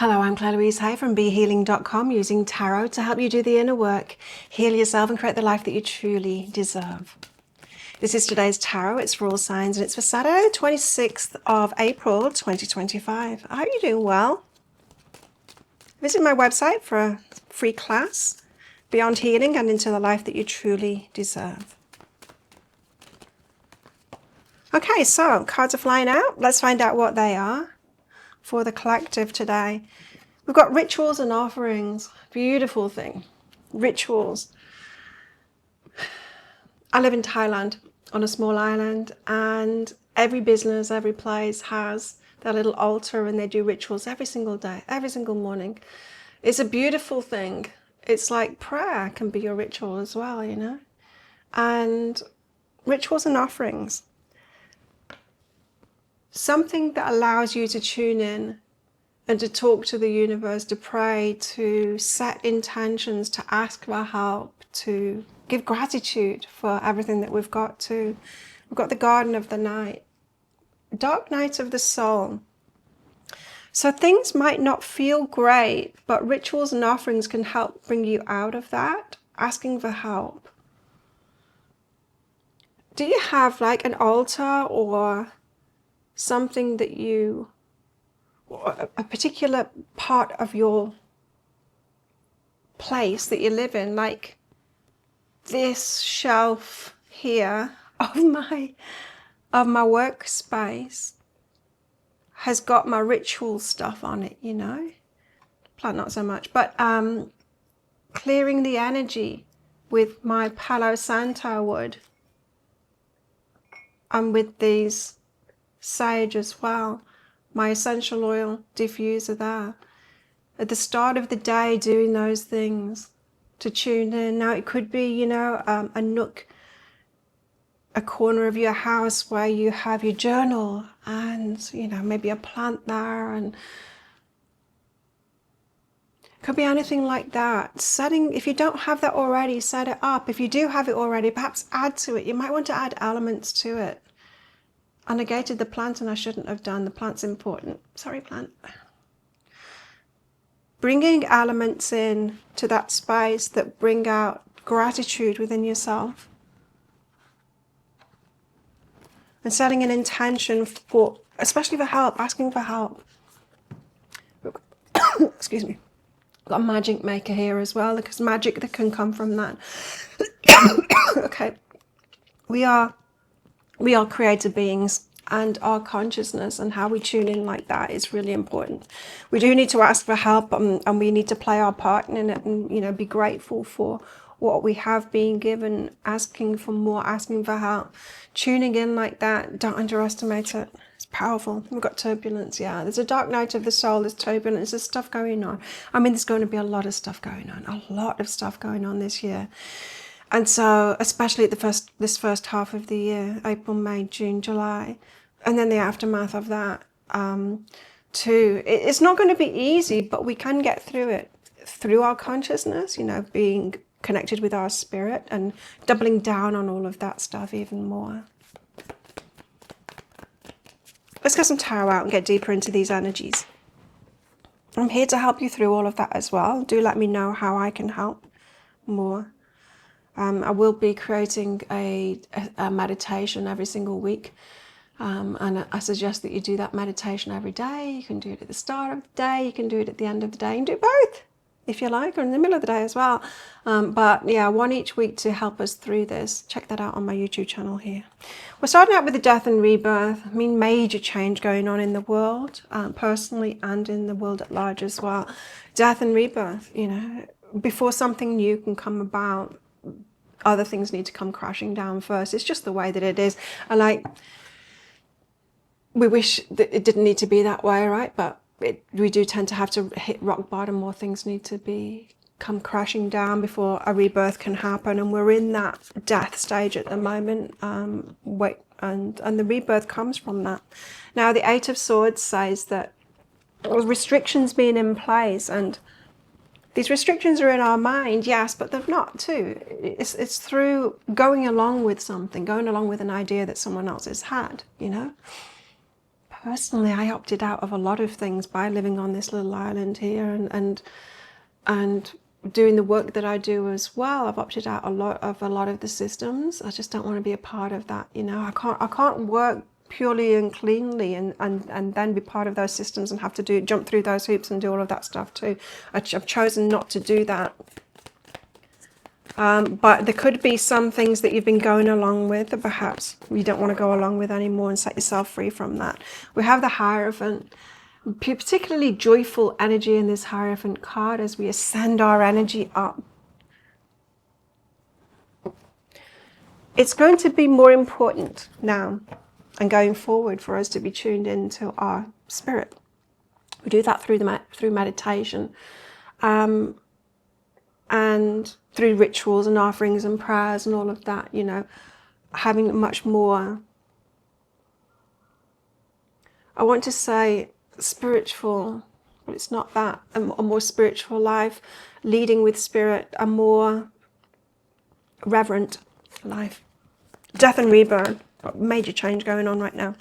Hello, I'm Claire Louise Hay from BeHealing.com, using tarot to help you do the inner work, heal yourself and create the life that you truly deserve. This is today's tarot. It's for all signs and it's for Saturday, the 26th of April, 2025. I hope you're doing well. Visit my website for a free class, Beyond Healing and into the life that you truly deserve. Okay, so cards are flying out. Let's find out what they are for the collective today. We've got rituals and offerings. Beautiful thing. Rituals. I live in Thailand on a small island, and every business, every place has their little altar, and they do rituals every single day, every single morning. It's a beautiful thing. It's like prayer can be your ritual as well, you know. And rituals and offerings. Something that allows you to tune in and to talk to the universe, to pray, to set intentions, to ask for help, to give gratitude for everything that we've got to. We've got the garden of the night, dark night of the soul. So things might not feel great, but rituals and offerings can help bring you out of that, asking for help. Do you have like an altar or something that you, or a particular part of your place that you live in, like this shelf here of my workspace has got my ritual stuff on it, you know? Plant not so much, but clearing the energy with my Palo Santo wood and with these sage as well, my essential oil diffuser there. At the start of the day, doing those things to tune in. Now it could be, you know, a nook, a corner of your house where you have your journal and, you know, maybe a plant there, and it could be anything like that. Setting, if you don't have that already, set it up. If you do have it already, perhaps add to it. You might want to add elements to it. I negated the plant and I shouldn't have done. The plant's important. Sorry, plant. Bringing elements in to that space that bring out gratitude within yourself. And setting an intention for, especially for help, asking for help. Excuse me. Got a magic maker here as well, because magic that can come from that. Okay. We are creative beings, and our consciousness and how we tune in like that is really important. We do need to ask for help, and we need to play our part in it, and, you know, be grateful for what we have been given, asking for more, asking for help, tuning in like that. Don't underestimate it. It's powerful. We've got turbulence. Yeah, there's a dark night of the soul. There's turbulence. There's stuff going on. I mean, there's going to be a lot of stuff going on. A lot of stuff going on this year. And so, especially at this first half of the year, April, May, June, July, and then the aftermath of that too. It's not going to be easy, but we can get through it through our consciousness, you know, being connected with our spirit and doubling down on all of that stuff even more. Let's get some tarot out and get deeper into these energies. I'm here to help you through all of that as well. Do let me know how I can help more. I will be creating a meditation every single week, and I suggest that you do that meditation every day. You can do it at the start of the day, you can do it at the end of the day, you can do both if you like, or in the middle of the day as well. But yeah, one each week to help us through this. Check that out on my YouTube channel here. We're starting out with the death and rebirth. I mean, major change going on in the world, personally and in the world at large as well. Death and rebirth, you know, before something new can come about, other things need to come crashing down first. It's just the way that it is. And like, we wish that it didn't need to be that way, right? But we do tend to have to hit rock bottom, more things need to come crashing down before a rebirth can happen. And we're in that death stage at the moment. And the rebirth comes from that. Now, the Eight of Swords says that restrictions being in place, and these restrictions are in our mind, yes, but they're not too. It's through going along with something, going along with an idea that someone else has had, you know. personally, I opted out of a lot of things by living on this little island here and doing the work that I do as well. I've opted out a lot of the systems. I just don't want to be a part of that. You know, I can't work purely and cleanly and then be part of those systems and have to jump through those hoops and do all of that stuff too. I've chosen not to do that. But there could be some things that you've been going along with that perhaps you don't want to go along with anymore and set yourself free from that. We have the Hierophant, particularly joyful energy in this Hierophant card as we ascend our energy up. It's going to be more important now and going forward for us to be tuned into our spirit. We do that through meditation. And through rituals and offerings and prayers and all of that, you know, having much more, I want to say spiritual, but it's not that, a more spiritual life, leading with spirit, a more reverent life. Death and rebirth, major change going on right now.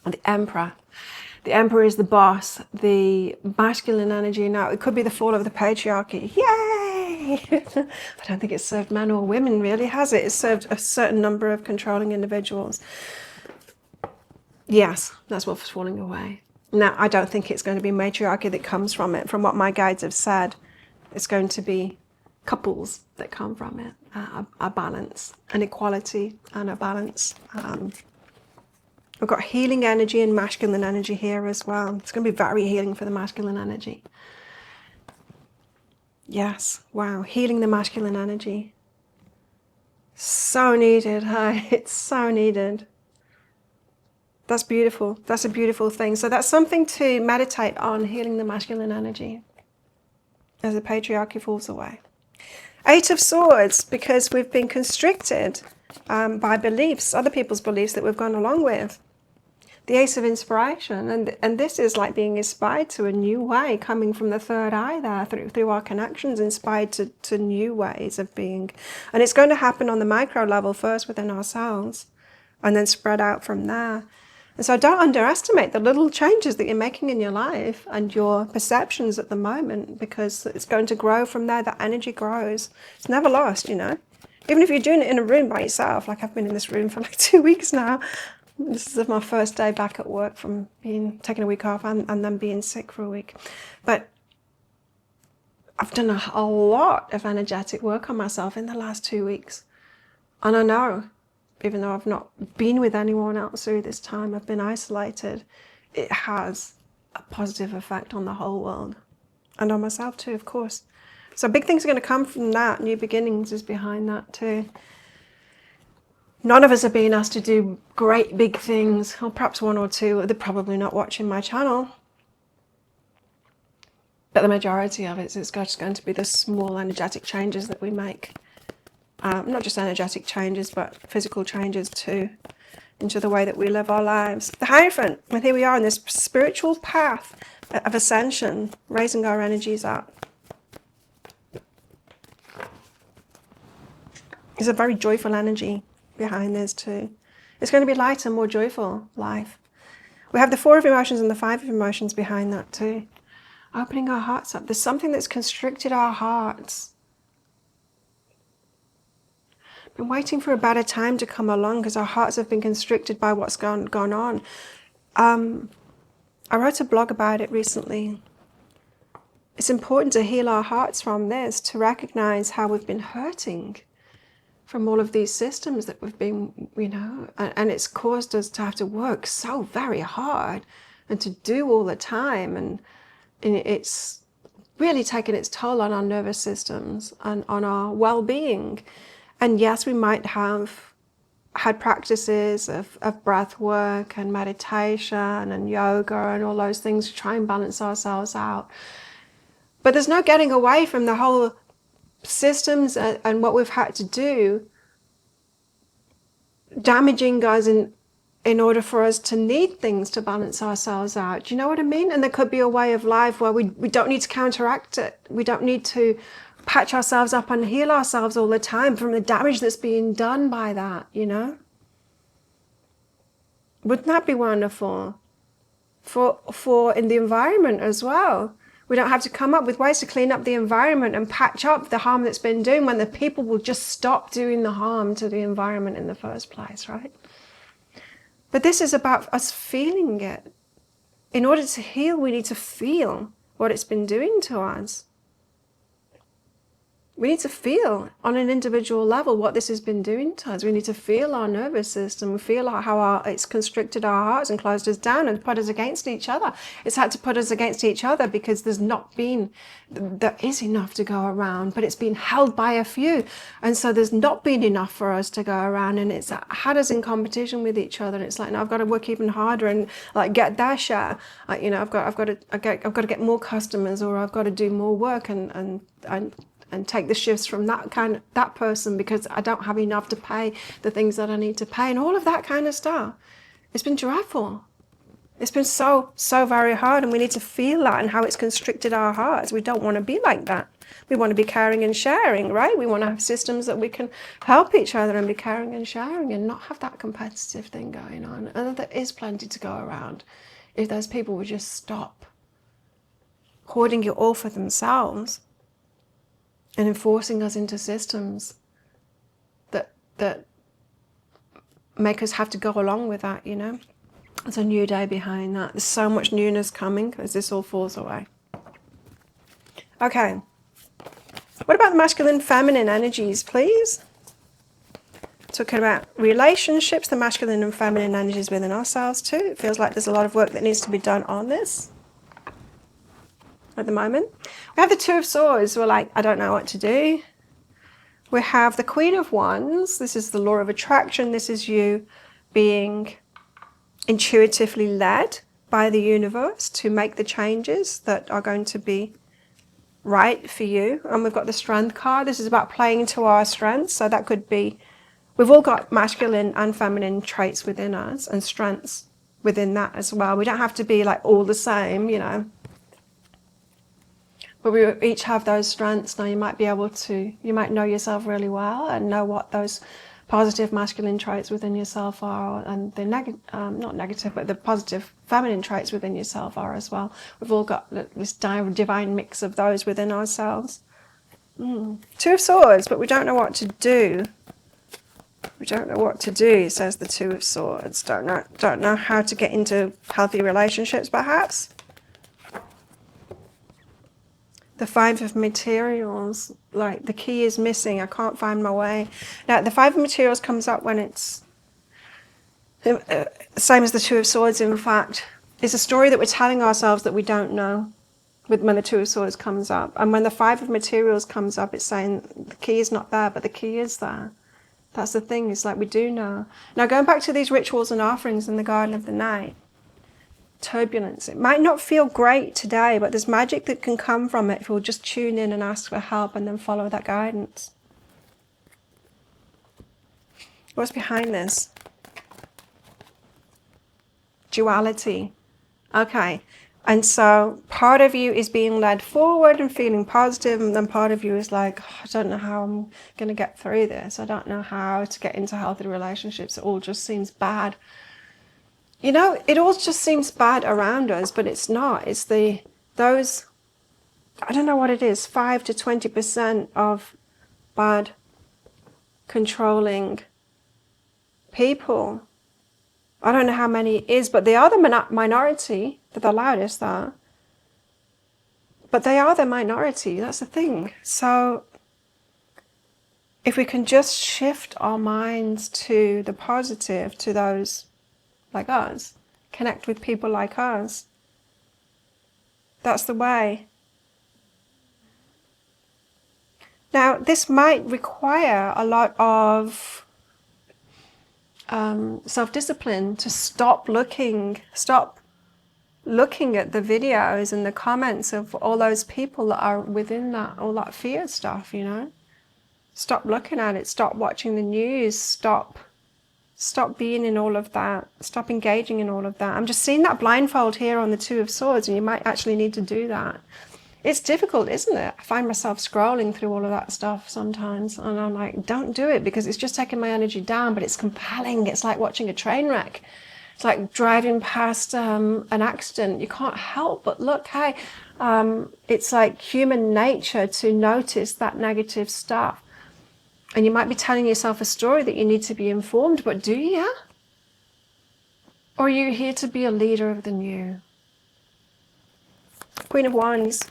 And the Emperor. The Emperor is the boss, the masculine energy. Now, it could be the fall of the patriarchy. Yay! I don't think it's served men or women, really, has it? It's served a certain number of controlling individuals. Yes, that's what's falling away. Now, I don't think it's going to be matriarchy that comes from it. From what my guides have said, it's going to be couples that come from it, a balance, an equality and a balance. We've got healing energy and masculine energy here as well. It's going to be very healing for the masculine energy. Yes, wow, healing the masculine energy. So needed, hey? It's so needed. That's beautiful. That's a beautiful thing. So that's something to meditate on, healing the masculine energy as the patriarchy falls away. 8 of Swords, because we've been constricted by beliefs, other people's beliefs that we've gone along with. The Ace of Inspiration, and this is like being inspired to a new way, coming from the third eye there, through our connections, inspired to new ways of being. And it's going to happen on the micro level first within ourselves, and then spread out from there. And so don't underestimate the little changes that you're making in your life and your perceptions at the moment, because it's going to grow from there. That energy grows. It's never lost, you know. Even if you're doing it in a room by yourself, like I've been in this room for like 2 weeks now. This is my first day back at work from taking a week off and then being sick for a week. But I've done a lot of energetic work on myself in the last 2 weeks. And I know, even though I've not been with anyone else through this time, I've been isolated, it has a positive effect on the whole world. And on myself too, of course. So big things are going to come from that. New beginnings is behind that too. None of us are being asked to do great big things, or perhaps one or two. They're probably not watching my channel. But the majority of it is just going to be the small energetic changes that we make. Not just energetic changes, but physical changes too, into the way that we live our lives. The Hierophant, and here we are on this spiritual path of ascension, raising our energies up. It's a very joyful energy behind this too. It's going to be lighter, more joyful life. We have the 4 of emotions and the 5 of emotions behind that too. Opening our hearts up. There's something that's constricted our hearts. Been waiting for a better time to come along because our hearts have been constricted by what's gone on. I wrote a blog about it recently. It's important to heal our hearts from this, to recognize how we've been hurting from all of these systems that we've been, you know, and it's caused us to have to work so very hard and to do all the time, and it's really taken its toll on our nervous systems and on our well-being. And yes, we might have had practices of breath work and meditation and yoga and all those things to try and balance ourselves out, but there's no getting away from the whole systems and what we've had to do damaging us in order for us to need things to balance ourselves out. Do you know what I mean? And there could be a way of life where we don't need to counteract it. We don't need to patch ourselves up and heal ourselves all the time from the damage that's being done by that, you know? Wouldn't that be wonderful? for in the environment as well. We don't have to come up with ways to clean up the environment and patch up the harm that's been done when the people will just stop doing the harm to the environment in the first place, right? But this is about us feeling it. In order to heal, we need to feel what it's been doing to us. We need to feel on an individual level what this has been doing to us. We need to feel our nervous system. We feel how it's constricted our hearts and closed us down and put us against each other. It's had to put us against each other because there is enough to go around, but it's been held by a few. And so there's not been enough for us to go around, and it's had us in competition with each other. And it's like, no, I've got to work even harder and like get their share. I've got to get more customers, or I've got to do more work and take the shifts from that person because I don't have enough to pay the things that I need to pay, and all of that kind of stuff. It's been dreadful. It's been so very hard, and we need to feel that and how it's constricted our hearts. We don't want to be like that. We want to be caring and sharing, right? We want to have systems that we can help each other and be caring and sharing and not have that competitive thing going on. And there is plenty to go around if those people would just stop hoarding it all for themselves and enforcing us into systems that make us have to go along with that, you know. There's a new day behind that. There's so much newness coming as this all falls away. Okay. What about the masculine, feminine energies, please? Talking about relationships, the masculine and feminine energies within ourselves too. It feels like there's a lot of work that needs to be done on this at the moment. We have the Two of Swords. We're like, I don't know what to do. We have the Queen of Wands. This is the law of attraction. This is you being intuitively led by the universe to make the changes that are going to be right for you. And we've got the Strength card. This is about playing to our strengths. So that could be, we've all got masculine and feminine traits within us and strengths within that as well. We don't have to be like all the same, you know. But we each have those strengths. Now you might know yourself really well and know what those positive masculine traits within yourself are, and the not negative, but the positive feminine traits within yourself are as well. We've all got this divine mix of those within ourselves. Two of Swords, but we don't know what to do. We don't know what to do, says the Two of Swords. Don't know how to get into healthy relationships, perhaps. The Five of Materials, like the key is missing, I can't find my way. Now, the Five of Materials comes up when it's same as the Two of Swords, in fact. It's a story that we're telling ourselves that we don't know when the Two of Swords comes up. And when the Five of Materials comes up, it's saying the key is not there, but the key is there. That's the thing, it's like we do know. Now, going back to these rituals and offerings in the Garden of the Night, turbulence. It might not feel great today, but there's magic that can come from it if we'll just tune in and ask for help and then follow that guidance. What's behind this? Duality. Okay. And so part of you is being led forward and feeling positive, and then part of you is like, oh, I don't know how I'm going to get through this. I don't know how to get into healthy relationships. It all just seems bad. You know, it all just seems bad around us, but it's not. It's those, I don't know what it is, 5 to 20% of bad, controlling people. I don't know how many it is, but they are the minority. They're the loudest, though. But they are the minority, that's the thing. So if we can just shift our minds to the positive, to those like us, connect with people like us, that's the way. Now, this might require a lot of self-discipline to stop looking at the videos and the comments of all those people that are within that, all that fear stuff, you know. Stop looking at it, stop watching the news, stop being in all of that, stop engaging in all of that. I'm just seeing that blindfold here on the Two of Swords, and you might actually need to do that. It's difficult, isn't it? I find myself scrolling through all of that stuff sometimes, and I'm like, don't do it, because it's just taking my energy down, but it's compelling. It's like watching a train wreck. It's like driving past an accident. You can't help but look. Hey, it's like human nature to notice that negative stuff. And you might be telling yourself a story that you need to be informed, but do you? Or are you here to be a leader of the new? Queen of Wands.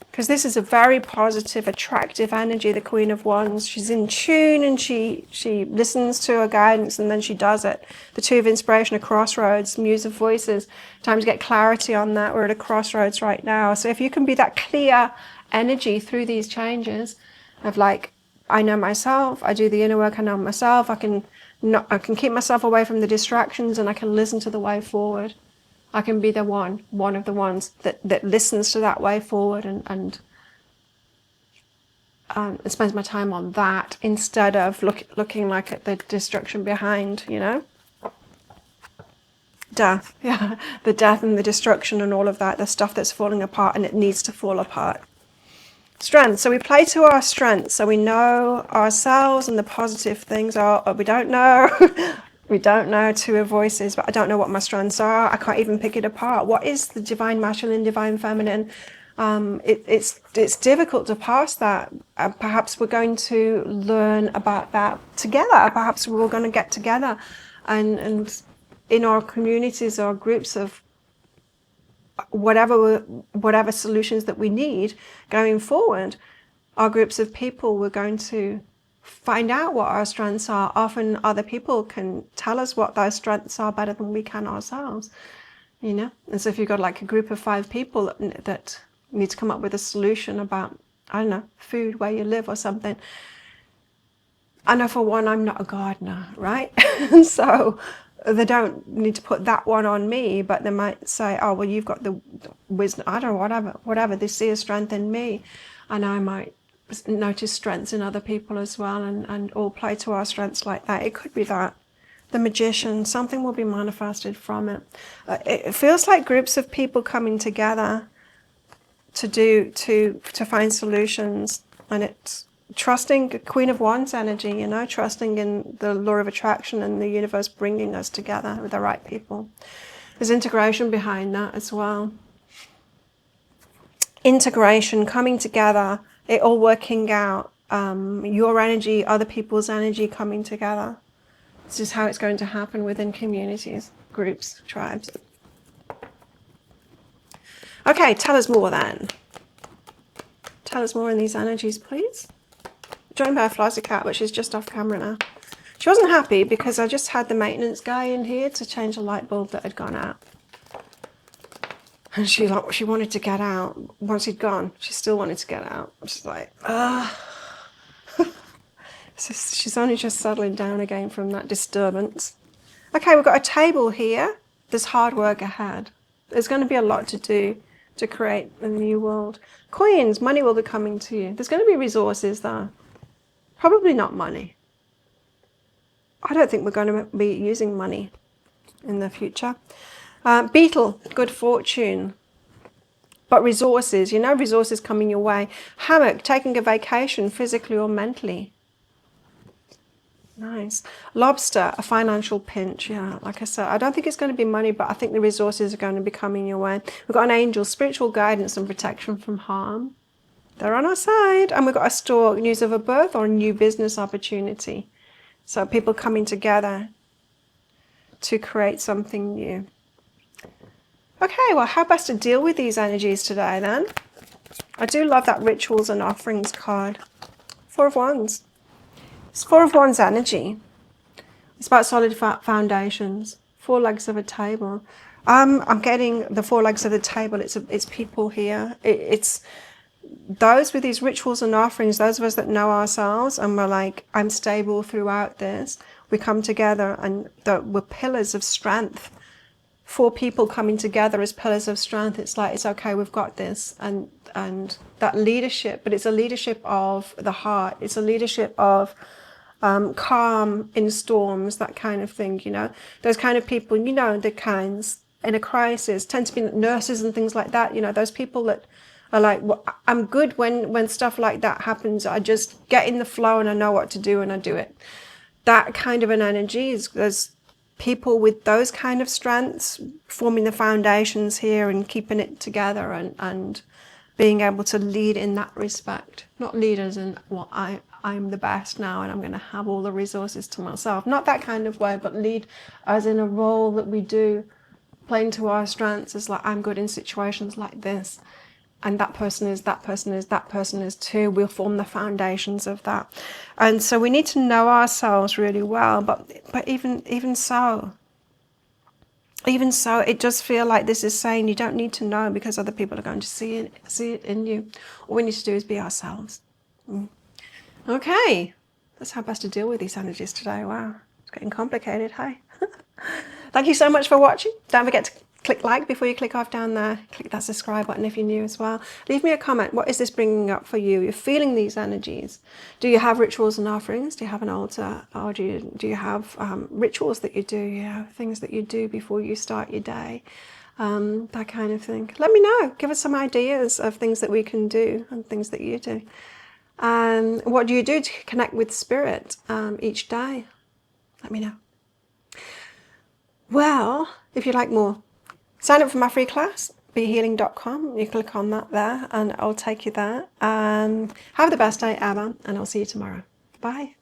Because this is a very positive, attractive energy, the Queen of Wands. She's in tune and she listens to her guidance and then she does it. The Two of Inspiration, a crossroads, Muse of Voices. Time to get clarity on that. We're at a crossroads right now. So if you can be that clear energy through these changes of like, I know myself, I do the inner work, I know myself, I can keep myself away from the distractions and I can listen to the way forward. I can be the one of the ones that listens to that way forward and spends my time on that instead of looking like at the destruction behind, you know? Death, yeah. The death and the destruction and all of that, the stuff that's falling apart and it needs to fall apart. Strength. So we play to our strengths. So we know ourselves and the positive things are, or we don't know. We don't know. Two of Voices, but I don't know what my strengths are. I can't even pick it apart. What is the divine masculine, divine feminine? It's difficult to pass that. Perhaps we're going to learn about that together. Perhaps we're all going to get together and in our communities or groups of whatever solutions that we need going forward, our groups of people, we're going to find out what our strengths are. Often other people can tell us what those strengths are better than we can ourselves, you know. And so if you've got like a group of 5 people that need to come up with a solution about, I don't know, food where you live or something, I know for one, I'm not a gardener, right? And so they don't need to put that one on me, but they might say, oh, well, you've got the wisdom, I don't know, whatever, they see a strength in me. And I might notice strengths in other people as well and all play to our strengths like that. It could be that. The Magician, something will be manifested from it. It feels like groups of people coming together to find solutions, and it's trusting Queen of Wands energy, you know, trusting in the law of attraction and the universe bringing us together with the right people. There's integration behind that as well. Integration, coming together, it all working out, your energy, other people's energy coming together. This is how it's going to happen within communities, groups, tribes. Okay, tell us more then. Tell us more in these energies, please. Joined by a Flossie cat, but she's just off camera now. She wasn't happy because I just had the maintenance guy in here to change a light bulb that had gone out. And she wanted to get out. Once he'd gone, she still wanted to get out. She's like, So she's only just settling down again from that disturbance. Okay, we've got a table here. There's hard work ahead. There's going to be a lot to do to create a new world. Coins, money will be coming to you. There's going to be resources though. Probably not money. I don't think we're going to be using money in the future. Beetle, good fortune. But resources, you know, resources coming your way. Hammock, taking a vacation physically or mentally. Nice. Lobster, a financial pinch. Yeah, like I said, I don't think it's going to be money, but I think the resources are going to be coming your way. We've got an angel, spiritual guidance and protection from harm. They're on our side. And we've got a stork, news of a birth or a new business opportunity. So people coming together to create something new. Okay, well, how best to deal with these energies today then? I do love that rituals and offerings card. 4 of Wands. It's 4 of Wands energy. It's about solid foundations. 4 legs of a table. I'm getting the 4 legs of the table. It's people here. It's those with these rituals and offerings, those of us that know ourselves and we're like, I'm stable throughout this. We come together and we're pillars of strength. 4 people coming together as pillars of strength. It's like, it's okay, we've got this. And that leadership, but it's a leadership of the heart. It's a leadership of calm in storms, that kind of thing, you know. Those kind of people, you know, the kinds in a crisis tend to be nurses and things like that, you know, those people that are like, well, I'm good when stuff like that happens. I just get in the flow and I know what to do and I do it. That kind of an energy is, there's people with those kind of strengths, forming the foundations here and keeping it together, and being able to lead in that respect. Not leaders in, well, I'm the best now and I'm going to have all the resources to myself. Not that kind of way, but lead as in a role that we do, playing to our strengths, is like, I'm good in situations like this. And that person is, that person is, that person is too. We'll form the foundations of that. And so we need to know ourselves really well. But even so, it does feel like this is saying you don't need to know because other people are going to see it in you. All we need to do is be ourselves. Okay, that's how best to deal with these energies today. Wow, it's getting complicated, hey? Thank you so much for watching. Don't forget to click like before you click off down there. Click that subscribe button if you're new as well. Leave me a comment. What is this bringing up for you? You're feeling these energies. Do you have rituals and offerings? Do you have an altar? Or do you have rituals that you do? You know, things that you do before you start your day? That kind of thing. Let me know. Give us some ideas of things that we can do and things that you do. What do you do to connect with spirit each day? Let me know. Well, if you'd like more, sign up for my free class, behealing.com. You click on that there and I'll take you there. Have the best day ever, and I'll see you tomorrow. Bye.